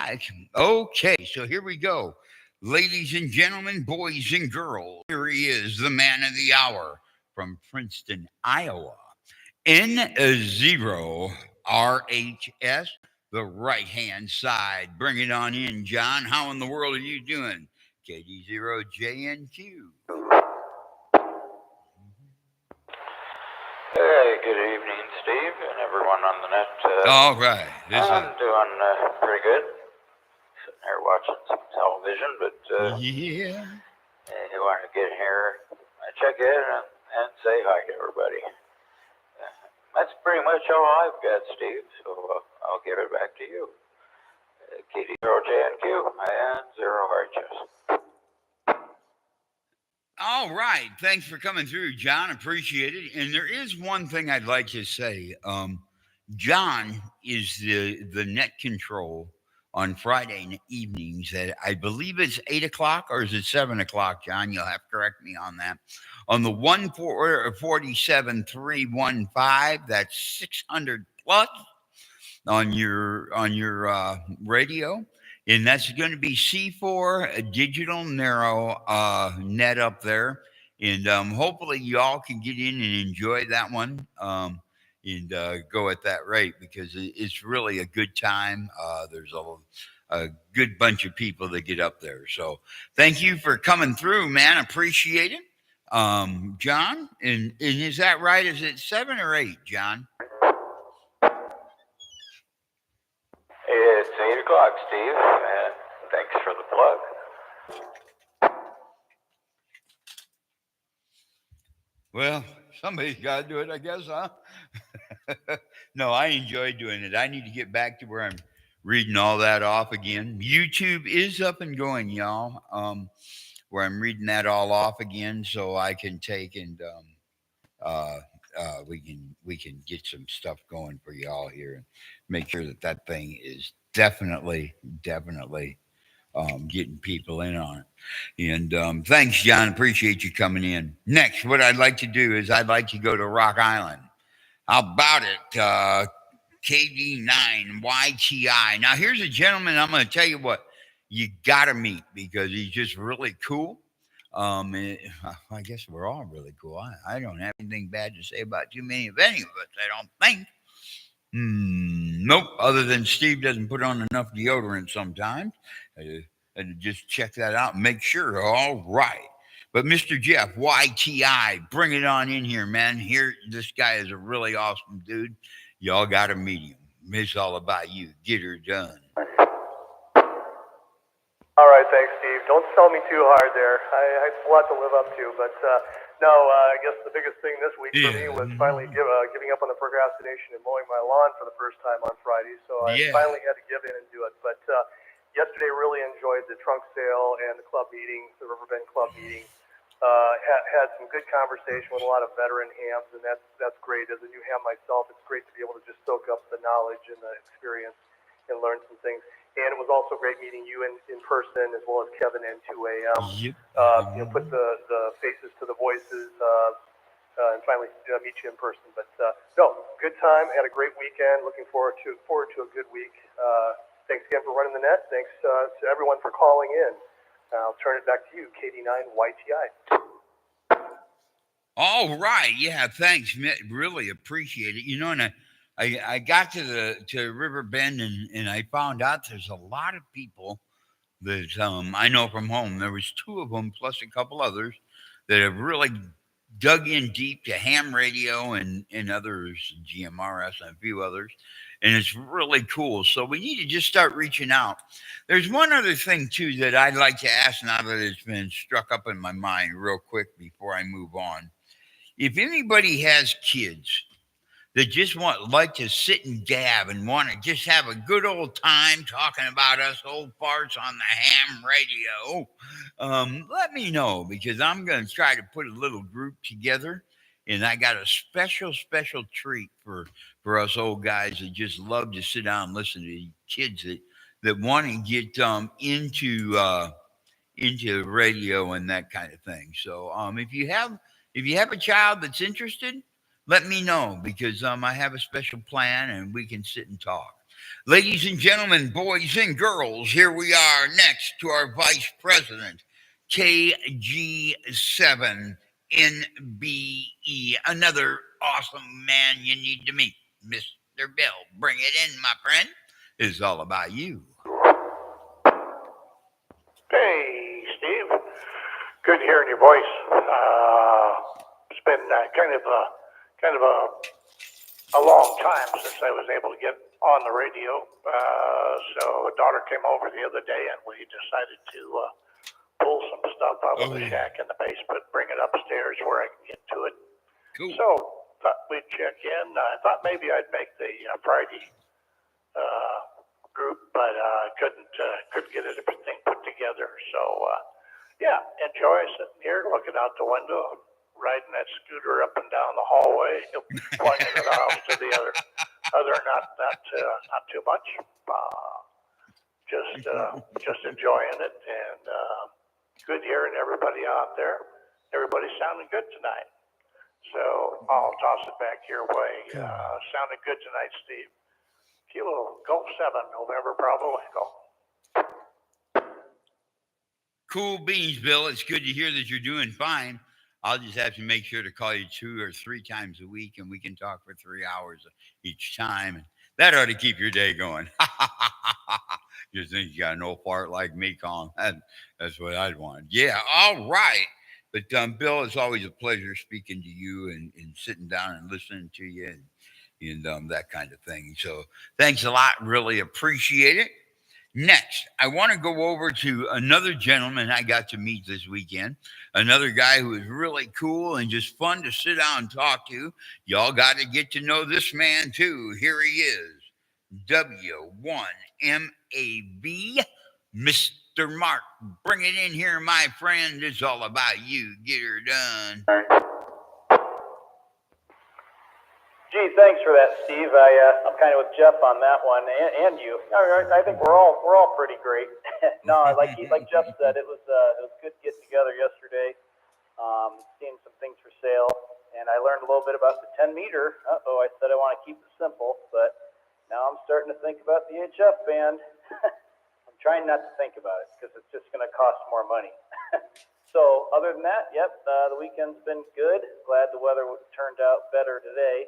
right. Okay, so here we go. Ladies and gentlemen, boys and girls, here he is, the man of the hour from Princeton, Iowa. N0RHS, the right hand side. Bring it on in, John. How in the world are you doing? KD0JNQ. Hey, good evening, Steve, and everyone on the net. All right. This is, I'm doing pretty good. Sitting here watching some television, but yeah. you want to get here, I check in and say hi to everybody. That's pretty much all I've got, Steve, so I'll give it back to you. KD0JNQ and 0RHS. All right. Thanks for coming through, John. Appreciate it. And there is one thing I'd like to say. John is the net control on Friday evenings at, I believe it's 8 o'clock, or is it 7 o'clock, John? You'll have to correct me on that. On the 147-315, that's 600 plus on your radio. And that's going to be C4 digital narrow net up there. And hopefully y'all can get in and enjoy that one. And go at that rate because it's really a good time. There's a good bunch of people that get up there. So thank you for coming through, man. Appreciate it. John, and is that right? Is it 7 or 8, John? It's 8 o'clock, Steve, and thanks for the plug. Well, somebody's got to do it, I guess, huh? No, I enjoy doing it. I need to get back to where I'm reading all that off again. YouTube is up and going, y'all. Where I'm reading that all off again, so I can take and uh, we can get some stuff going for y'all here and make sure that that thing is definitely getting people in on it. And thanks, John. Appreciate you coming in. Next, what I'd like to do is I'd like to go to Rock Island. How about it? KD9YTI. Now, here's a gentleman I'm going to tell you what you got to meet because he's just really cool. I guess we're all really cool. I don't have anything bad to say about too many of any of us, I don't think. Nope. Other than Steve doesn't put on enough deodorant sometimes. And just check that out and make sure. All right. But Mr. Jeff, YTI, bring it on in here, man. Here, this guy is a really awesome dude. Y'all got to meet him. It's all about you. Get her done. All right, thanks, Steve. Don't sell me too hard there. I have a lot to live up to, but no, I guess the biggest thing this week for me was finally giving up on the procrastination and mowing my lawn for the first time on Friday. So I finally had to give in and do it. But yesterday, really enjoyed the trunk sale and the club meeting, the Riverbend Club meeting. Had some good conversation with a lot of veteran hams, and that's great. As a new ham myself, it's great to be able to just soak up the knowledge and the experience and learn some things. And it was also great meeting you in person as well as Kevin and 2AM. Put the faces to the voices and finally meet you in person. But no, good time. Had a great weekend. Looking forward to a good week. Thanks again for running the net. Thanks to everyone for calling in. I'll turn it back to you, KD9YTI. All right. Yeah, thanks. Really appreciate it. You know, and I got to Riverbend and I found out there's a lot of people that I know from home. There was two of them plus a couple others that have really dug in deep to ham radio and others, GMRS and a few others. And it's really cool. So we need to just start reaching out. There's one other thing, too, that I'd like to ask now that it's been struck up in my mind real quick before I move on. If anybody has kids that just like to sit and gab and want to just have a good old time talking about us old farts on the ham radio, let me know because I'm going to try to put a little group together. And I got a special treat for us old guys that just love to sit down and listen to kids that want to get into radio and that kind of thing. So if you have a child that's interested, let me know because I have a special plan and we can sit and talk. Ladies and gentlemen, boys and girls, here we are next to our Vice President, KG7NBE. Another awesome man you need to meet, Mr. Bill. Bring it in, my friend. It's all about you. Hey, Steve. Good hearing your voice. It's been kind of a long time since I was able to get on the radio. So a daughter came over the other day, and we decided to pull some stuff out of the shack in the basement, bring it upstairs where I can get to it. Cool. So thought we'd check in. I thought maybe I'd make the Friday group, but couldn't get everything put together. So yeah, enjoy sitting here looking out the window, riding that scooter up and down the hallway, one end of the house to the other. Not too much. Just enjoying it, and good hearing everybody out there. Everybody's sounding good tonight. So I'll toss it back your way. Sounding good tonight, Steve. Kilo Golf 7, November Bravo Echo. Cool beans, Bill. It's good to hear that you're doing fine. I'll just have to make sure to call you 2 or 3 times a week, and we can talk for 3 hours each time. And that ought to keep your day going. You think you got an old fart like me, Colin? That's what I'd want. Yeah, all right. But Bill, it's always a pleasure speaking to you and sitting down and listening to you and that kind of thing. So thanks a lot. Really appreciate it. Next, I want to go over to another gentleman I got to meet this weekend. Another guy who is really cool and just fun to sit down and talk to. Y'all got to get to know this man too. Here he is, W1MAV, Mr. Mark. Bring it in here, my friend. It's all about you. Get her done. Gee, thanks for that, Steve. I'm kind of with Jeff on that one, and you. I think we're all pretty great. No, like Jeff said, it was good getting together yesterday, seeing some things for sale, and I learned a little bit about the 10 meter. I said I want to keep it simple, but now I'm starting to think about the HF band. I'm trying not to think about it because it's just going to cost more money. So other than that, yep, the weekend's been good. Glad the weather turned out better today.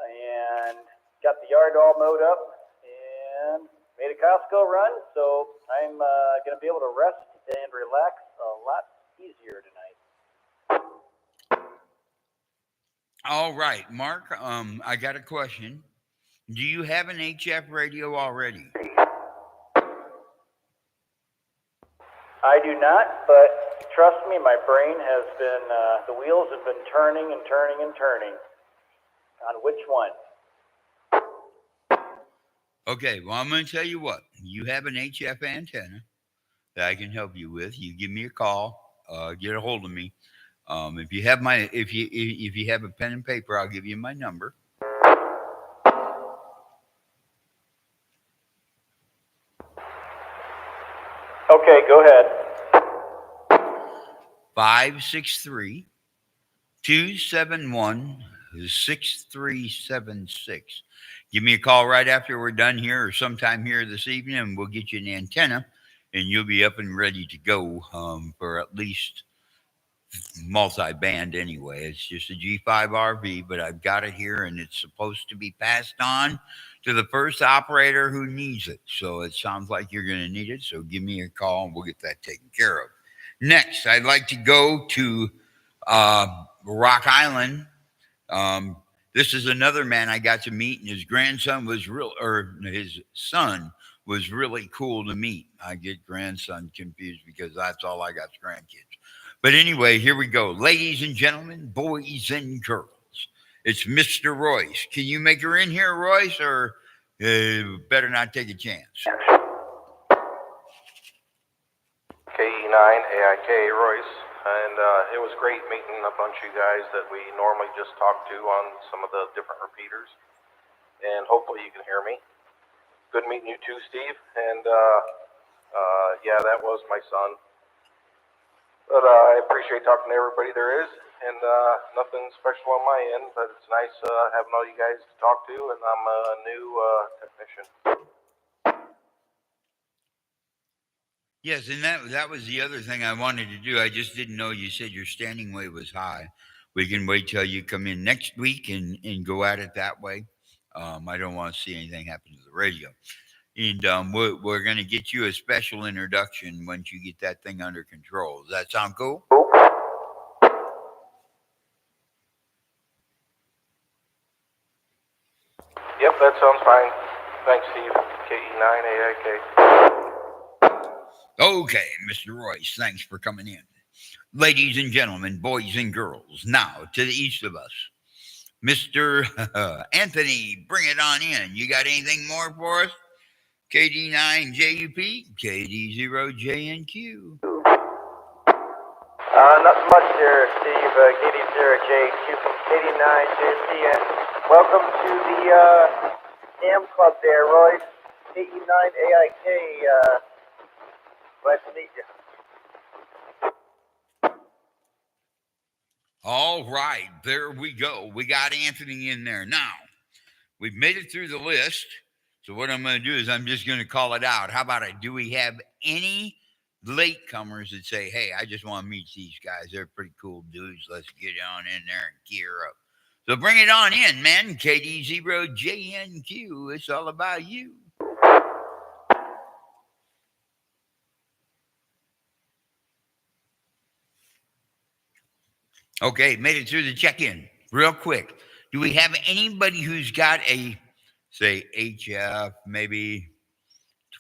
And got the yard all mowed up and made a Costco run. So I'm going to be able to rest and relax a lot easier tonight. All right, Mark, I got a question. Do you have an HF radio already? I do not, but trust me, my brain has been, the wheels have been turning and turning and turning. On which one? Okay, well, I'm going to tell you what. You have an HF antenna that I can help you with. You give me a call, get a hold of me. If you have if you have a pen and paper, I'll give you my number. Okay, go ahead. 563-271-6376. Give me a call right after we're done here or sometime here this evening, and we'll get you an antenna, and you'll be up and ready to go for at least multi-band anyway. It's just a G5RV, but I've got it here, and it's supposed to be passed on to the first operator who needs it. So it sounds like you're going to need it, so give me a call, and we'll get that taken care of. Next, I'd like to go to Rock Island. This is another man I got to meet, and his son was really cool to meet. I get grandson confused because that's all I got, grandkids. But anyway, here we go. Ladies and gentlemen, boys and girls, it's Mr. Royce. Can you make her in here, Royce, or better not take a chance? KE9 AIK Royce, and it was great meeting a bunch of you guys that we normally just talk to on some of the different repeaters, and hopefully you can hear me. Good meeting you too, Steve, and yeah, that was my son, but I appreciate talking to everybody there is, and nothing special on my end, but it's nice having all you guys to talk to, and I'm a new technician. Yes, and that was the other thing I wanted to do. I just didn't know you said your standing wave was high. We can wait till you come in next week and go at it that way. I don't want to see anything happen to the radio. And we're going to get you a special introduction once you get that thing under control. Does that sound cool? Yep, that sounds fine. Thanks, Steve. KE9AIK. Okay, Mr. Royce, thanks for coming in. Ladies and gentlemen, boys and girls, now to the east of us, Mr. Anthony, bring it on in. You got anything more for us? KD9JUP, KD0JNQ. Nothing much there, Steve. KD0JQ from KD9JP, and welcome to the AM Club there, Royce. KE9AIK, glad to meet you. All right, there we go. We got Anthony in there. Now, we've made it through the list. So what I'm going to do is I'm just going to call it out. How about it? Do we have any latecomers that say, hey, I just want to meet these guys. They're pretty cool dudes. Let's get on in there and gear up. So bring it on in, man. KD0JNQ. It's all about you. Okay, made it through the check-in. Real quick. Do we have anybody who's got a, say, HF, maybe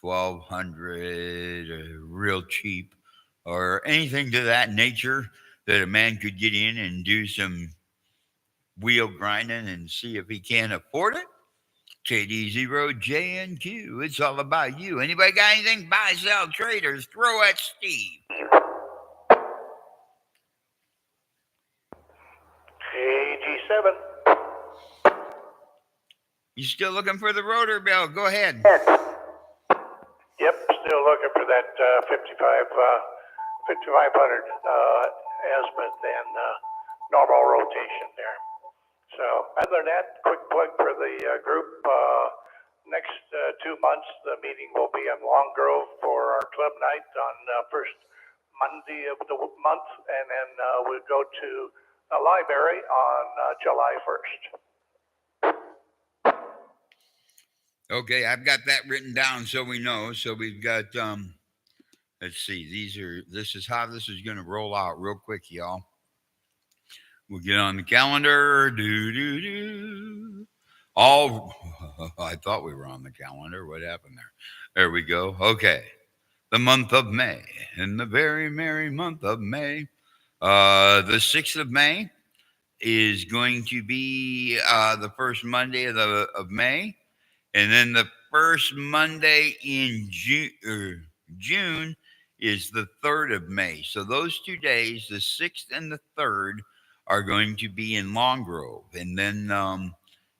1200, real cheap, or anything to that nature that a man could get in and do some wheel grinding and see if he can afford it? KD0JNQ. It's all about you. Anybody got anything? Buy, sell, traders. Throw at Steve. KG7. You still looking for the rotor bell? Go ahead. Yep, still looking for that 5500 azimuth and normal rotation there. So other than that, quick plug for the group. Next 2 months, the meeting will be in Long Grove for our club night on first Monday of the month, and then we'll go to the library on July 1st. Okay, I've got that written down so we know. So we've got let's see, this is how this is gonna roll out real quick, y'all. We'll get on the calendar. I thought we were on the calendar. What happened there? There we go. Okay. The month of May. In the very merry month of May. The 6th of May is going to be the first Monday of May. And then the first Monday in June is the 3rd of May. So those 2 days, the 6th and the 3rd, are going to be in Long Grove. And then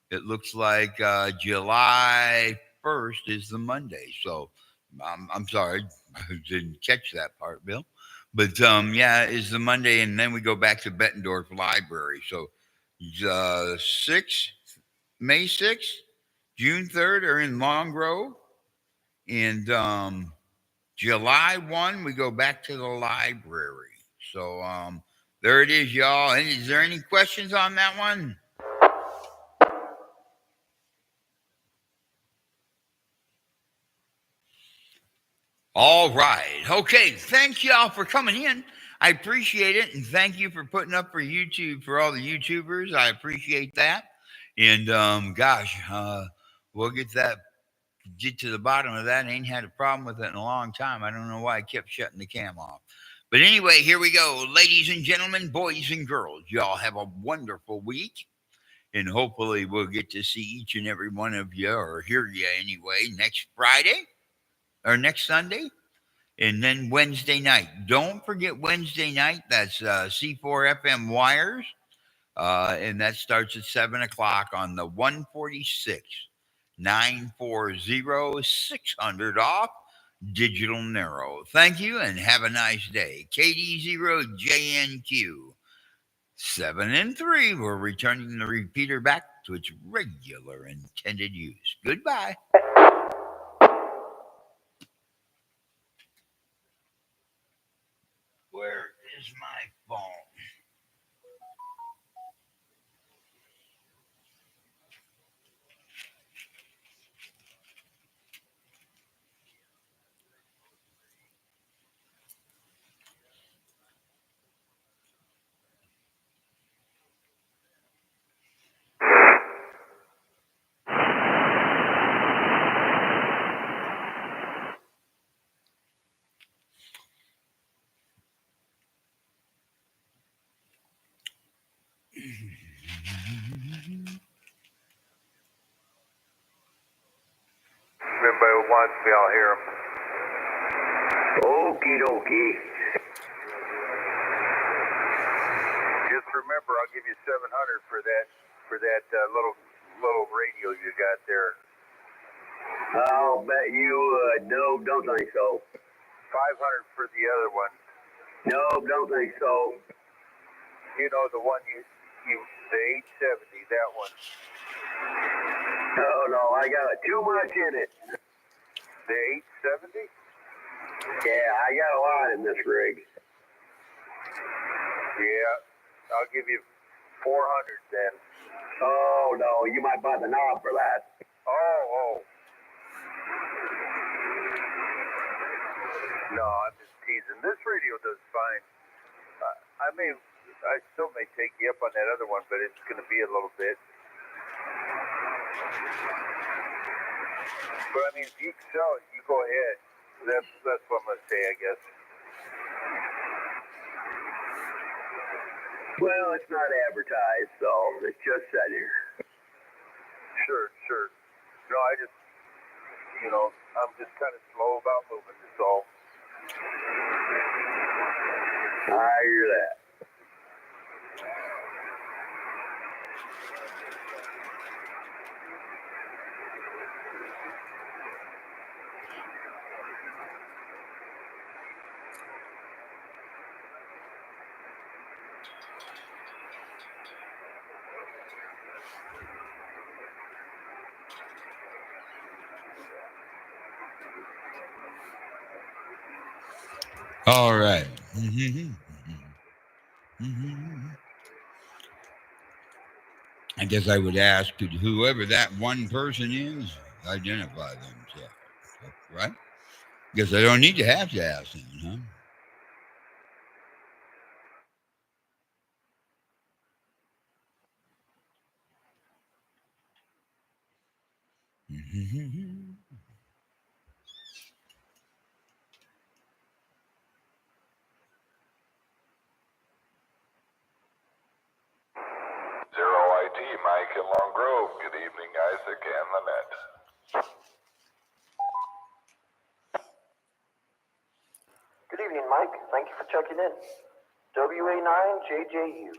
it looks like July 1st is the Monday. So I'm sorry, I didn't catch that part, Bill. But yeah, it's the Monday, and then we go back to Bettendorf Library. So May 6th, June 3rd are in Long Grove. And July 1, we go back to the library. So there it is, y'all. And is there any questions on that one? All right. Okay. Thank y'all for coming in. I appreciate it. And thank you for putting up for YouTube, for all the YouTubers. I appreciate that. And gosh, we'll get to the bottom of that. I ain't had a problem with it in a long time. I don't know why I kept shutting the cam off. But anyway, here we go. Ladies and gentlemen, boys and girls, y'all have a wonderful week. And hopefully we'll get to see each and every one of you, or hear you anyway, next Friday or next Sunday. And then Wednesday night. Don't forget Wednesday night. That's C4 FM Wires. And that starts at 7 o'clock on the 146 940 600 off Digital Narrow. Thank you and have a nice day. KD0JNQ. 7 and 3, we're returning the repeater back to its regular intended use. Goodbye. Where is my phone? Everybody who wants me, I'll hear him. Okie dokie. Just remember, I'll give you 700 for that little radio you got there. I'll bet you no, don't think so. 500 for the other one. No, don't think so. You know the one the 870, that one. Oh no, I got too much in it. The 870? Yeah, I got a lot in this rig. Yeah, I'll give you 400 then. Oh no, you might buy the knob for that. Oh. No, I'm just teasing. This radio does fine. I still may take you up on that other one, but it's going to be a little bit. But I mean, if you can sell it, you go ahead. That's what I'm going to say, I guess. Well, it's not advertised, so it's just sitting here. Sure. No, I just, I'm just kind of slow about moving, that's all. I hear that. All right. I guess I would ask, could whoever that one person is identify themselves, right? Guess I don't need to have to ask them, huh? Zero IT, Mike in Long Grove. Good evening, Isaac and Lynette. Good evening, Mike. Thank you for checking in. WA9JJU.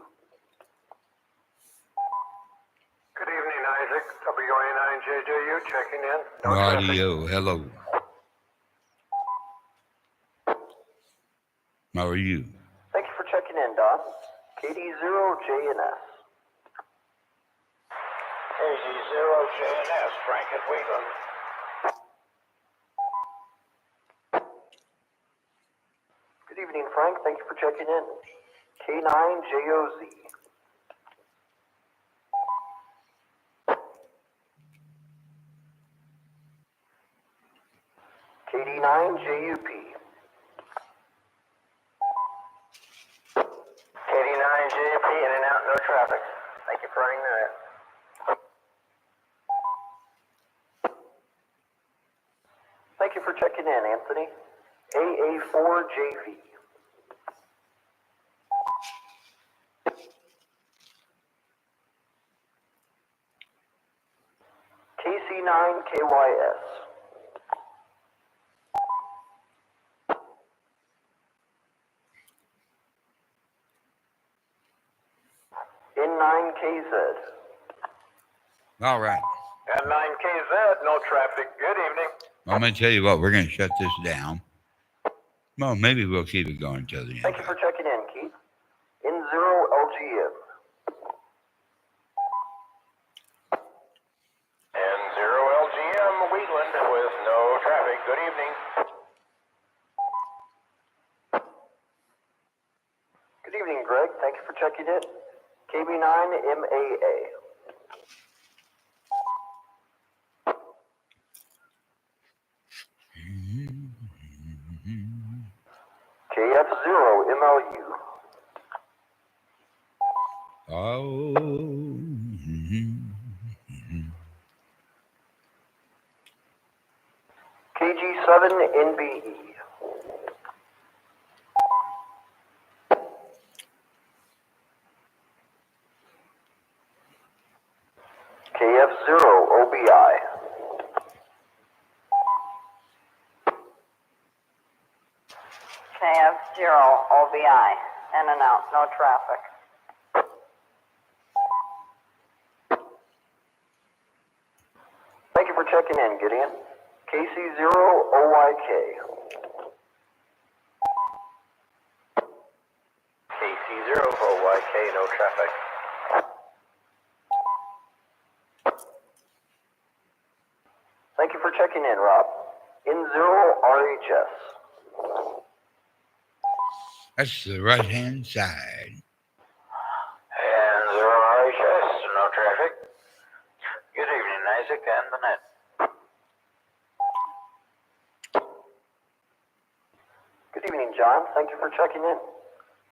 Good evening, Isaac. WA9JJU checking in. No traffic. Radio, hello. How are you? Thank you for checking in, Don. KD0JNS. KD0JNS, Frank at Wheeler. Good evening, Frank. Thank you for checking in. K9JOZ. KD9JUP. KD9JP, in and out, no traffic. Thank you for running that. Thank you for checking in, Anthony. AA4JV. KC9KYS. N9KZ. All right. N9KZ, no traffic. Good evening. I'm going to tell you what, we're going to shut this down. Well, maybe we'll keep it going until the end. Thank you for checking in, Keith. N0LGN. N0LGM Wheatland with no traffic. Good evening. Good evening, Greg. Thank you for checking in. KB9MAA. KF0MLU. Oh. KG7NBE. KF0OBI. KF0OBI. In and out, no traffic. Thank you for checking in, Gideon. KC0OYK. KC0OYK, no traffic. Thank you for checking in, Rob. N0RHS. That's the right-hand side. N0RHS, no traffic. Good evening, Isaac and the net. Good evening, John. Thank you for checking in.